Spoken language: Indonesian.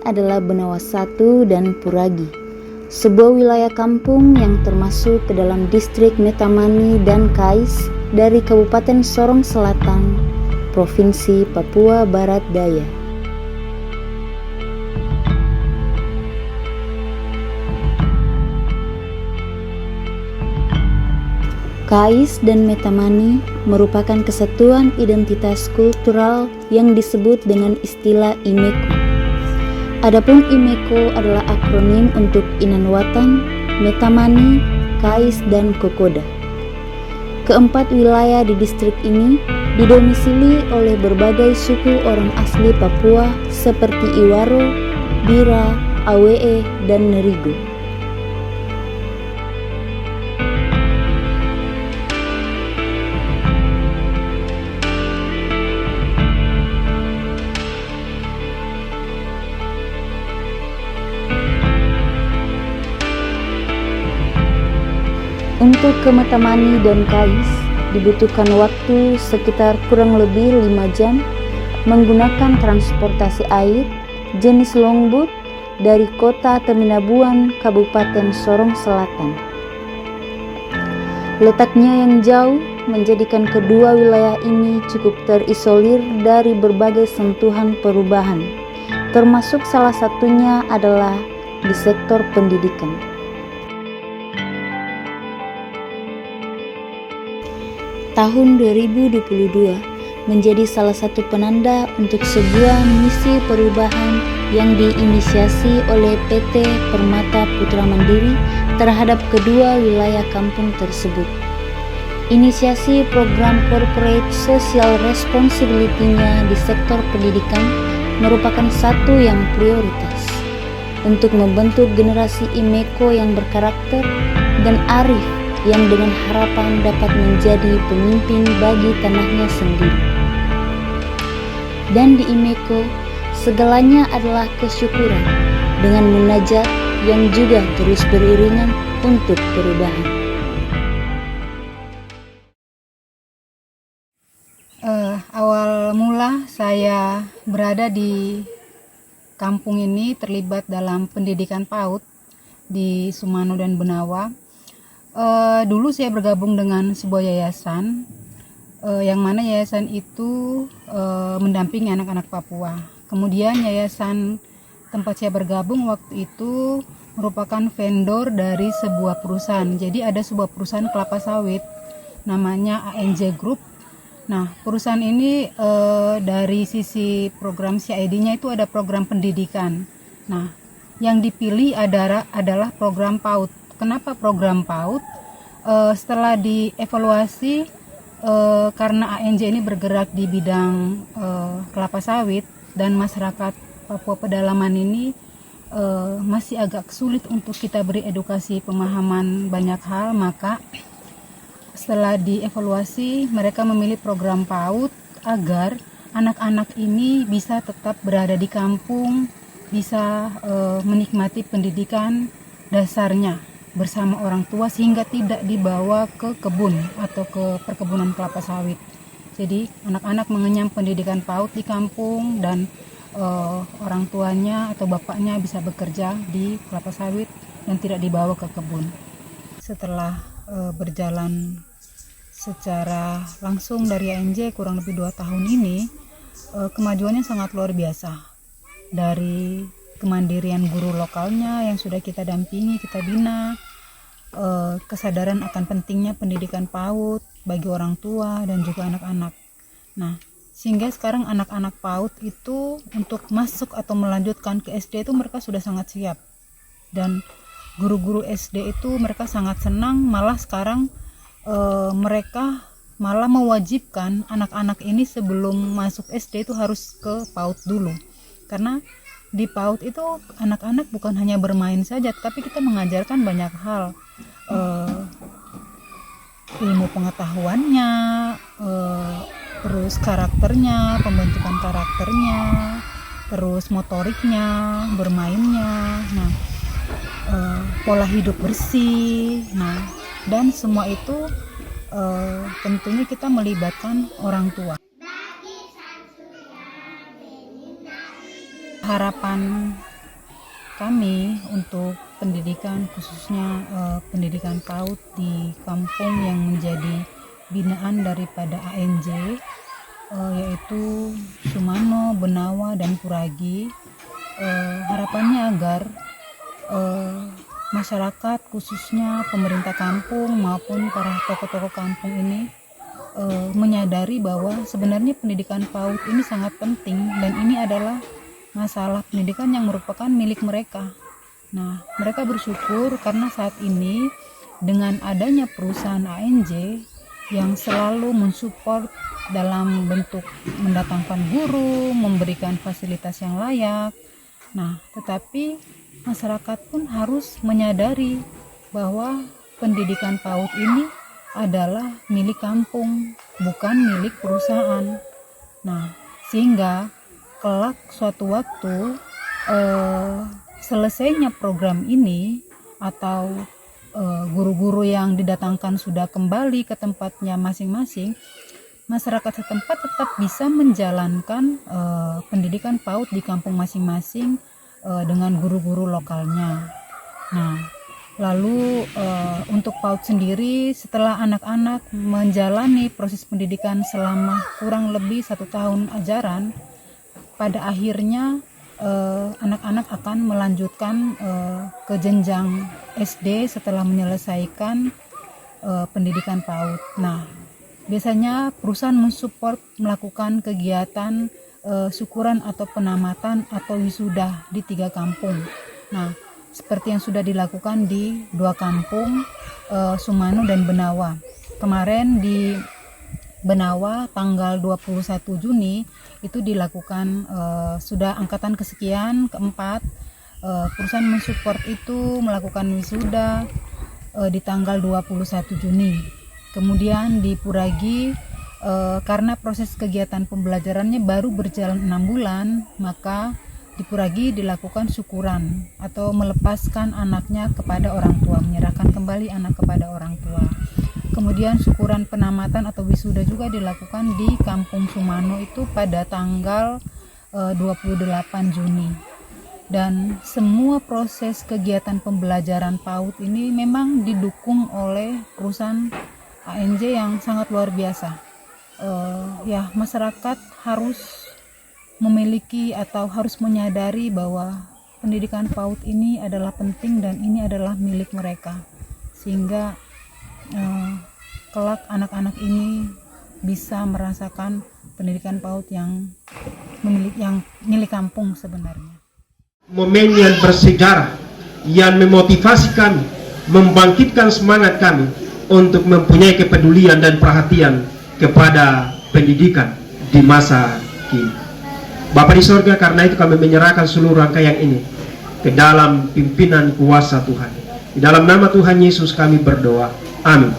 adalah Benawa 1 dan Puragi, sebuah wilayah kampung yang termasuk ke dalam distrik Metamani dan Kais dari Kabupaten Sorong Selatan, Provinsi Papua Barat Daya. Kais dan Metamani merupakan kesatuan identitas kultural yang disebut dengan istilah Imeko. Adapun Imeko adalah akronim untuk Inanwatan, Metamani, Kais, dan Kokoda. Keempat wilayah di distrik ini didomisili oleh berbagai suku orang asli Papua seperti Iwaro, Bira, Awe, dan Nerigo. Untuk ke Metamani dan Kais dibutuhkan waktu sekitar kurang lebih 5 jam menggunakan transportasi air jenis longboat dari kota Teminabuan, Kabupaten Sorong Selatan. Letaknya yang jauh menjadikan kedua wilayah ini cukup terisolir dari berbagai sentuhan perubahan, termasuk salah satunya adalah di sektor pendidikan. Tahun 2022 menjadi salah satu penanda untuk sebuah misi perubahan yang diinisiasi oleh PT Permata Putra Mandiri terhadap kedua wilayah kampung tersebut. Inisiasi program Corporate Social Responsibility-nya di sektor pendidikan merupakan satu yang prioritas untuk membentuk generasi Imeko yang berkarakter dan arif yang dengan harapan dapat menjadi pemimpin bagi tanahnya sendiri. Dan di Imeko, segalanya adalah kesyukuran dengan munajat yang juga terus beriringan untuk perubahan. Awal mula saya berada di kampung ini terlibat dalam pendidikan PAUD di Sumano dan Benawa. Dulu saya bergabung dengan sebuah yayasan yang mana yayasan itu mendampingi anak-anak Papua. Kemudian yayasan tempat saya bergabung waktu itu merupakan vendor dari sebuah perusahaan. Jadi ada sebuah perusahaan kelapa sawit namanya ANJ Group. Nah, perusahaan ini dari sisi program CID-nya itu ada program pendidikan. Nah, yang dipilih adalah program PAUD. Kenapa program PAUD? Setelah dievaluasi karena ANJ ini bergerak di bidang kelapa sawit dan masyarakat Papua pedalaman ini masih agak sulit untuk kita beri edukasi pemahaman banyak hal, maka setelah dievaluasi mereka memilih program PAUD agar anak-anak ini bisa tetap berada di kampung, bisa menikmati pendidikan dasarnya bersama orang tua sehingga tidak dibawa ke kebun atau ke perkebunan kelapa sawit. Jadi anak-anak mengenyam pendidikan PAUD di kampung dan orang tuanya atau bapaknya bisa bekerja di kelapa sawit dan tidak dibawa ke kebun. Setelah berjalan secara langsung dari ANJ kurang lebih 2 tahun ini, kemajuannya sangat luar biasa. Dari kemandirian guru lokalnya yang sudah kita dampingi, kita bina, kesadaran akan pentingnya pendidikan PAUD bagi orang tua dan juga anak-anak. Nah, sehingga sekarang anak-anak PAUD itu untuk masuk atau melanjutkan ke SD itu mereka sudah sangat siap. Dan guru-guru SD itu mereka sangat senang, malah sekarang mereka malah mewajibkan anak-anak ini sebelum masuk SD itu harus ke PAUD dulu. Karena di PAUD itu anak-anak bukan hanya bermain saja, tapi kita mengajarkan banyak hal, ilmu pengetahuannya, terus karakternya, pembentukan karakternya, terus motoriknya, bermainnya, pola hidup bersih, dan semua itu tentunya kita melibatkan orang tua. Harapan kami untuk pendidikan, khususnya pendidikan PAUD di kampung yang menjadi binaan daripada ANJ, yaitu Sumano, Benawa, dan Puragi. Harapannya agar masyarakat, khususnya pemerintah kampung maupun para tokoh-tokoh kampung ini menyadari bahwa sebenarnya pendidikan PAUD ini sangat penting, dan ini adalah masalah pendidikan yang merupakan milik mereka. Nah, mereka bersyukur karena saat ini dengan adanya perusahaan ANJ yang selalu mensupport dalam bentuk mendatangkan guru, memberikan fasilitas yang layak. Nah, tetapi masyarakat pun harus menyadari bahwa pendidikan PAUD ini adalah milik kampung, bukan milik perusahaan. Nah, sehingga kelak suatu waktu selesainya program ini atau guru-guru yang didatangkan sudah kembali ke tempatnya masing-masing, masyarakat setempat tetap bisa menjalankan pendidikan PAUD di kampung masing-masing dengan guru-guru lokalnya. Nah, lalu untuk PAUD sendiri, setelah anak-anak menjalani proses pendidikan selama kurang lebih 1 tahun ajaran, pada akhirnya anak-anak akan melanjutkan ke jenjang SD setelah menyelesaikan pendidikan PAUD. Nah, biasanya perusahaan mensupport melakukan kegiatan syukuran atau penamatan atau wisuda di 3 kampung. Nah, seperti yang sudah dilakukan di 2 kampung, Sumano dan Benawa. Kemarin di Benawa tanggal 21 Juni itu dilakukan sudah angkatan kesekian, keempat. Perusahaan mensupport itu melakukan wisuda di tanggal 21 Juni. Kemudian di Puragi, karena proses kegiatan pembelajarannya baru berjalan 6 bulan, maka di Puragi dilakukan syukuran atau melepaskan anaknya kepada orang tua, menyerahkan kembali anak kepada orang tua. Kemudian syukuran penamatan atau wisuda juga dilakukan di Kampung Sumano itu pada tanggal 28 Juni. Dan semua proses kegiatan pembelajaran PAUD ini memang didukung oleh perusahaan ANJ yang sangat luar biasa. Ya, masyarakat harus memiliki atau harus menyadari bahwa pendidikan PAUD ini adalah penting dan ini adalah milik mereka, sehingga kelak anak-anak ini bisa merasakan pendidikan PAUD yang milik kampung sebenarnya. Momen yang bersejarah yang memotivasi kami, membangkitkan semangat kami untuk mempunyai kepedulian dan perhatian kepada pendidikan di masa kini. Bapa di sorga, karena itu kami menyerahkan seluruh rangkaian ini ke dalam pimpinan kuasa Tuhan. Di dalam nama Tuhan Yesus kami berdoa. Amin.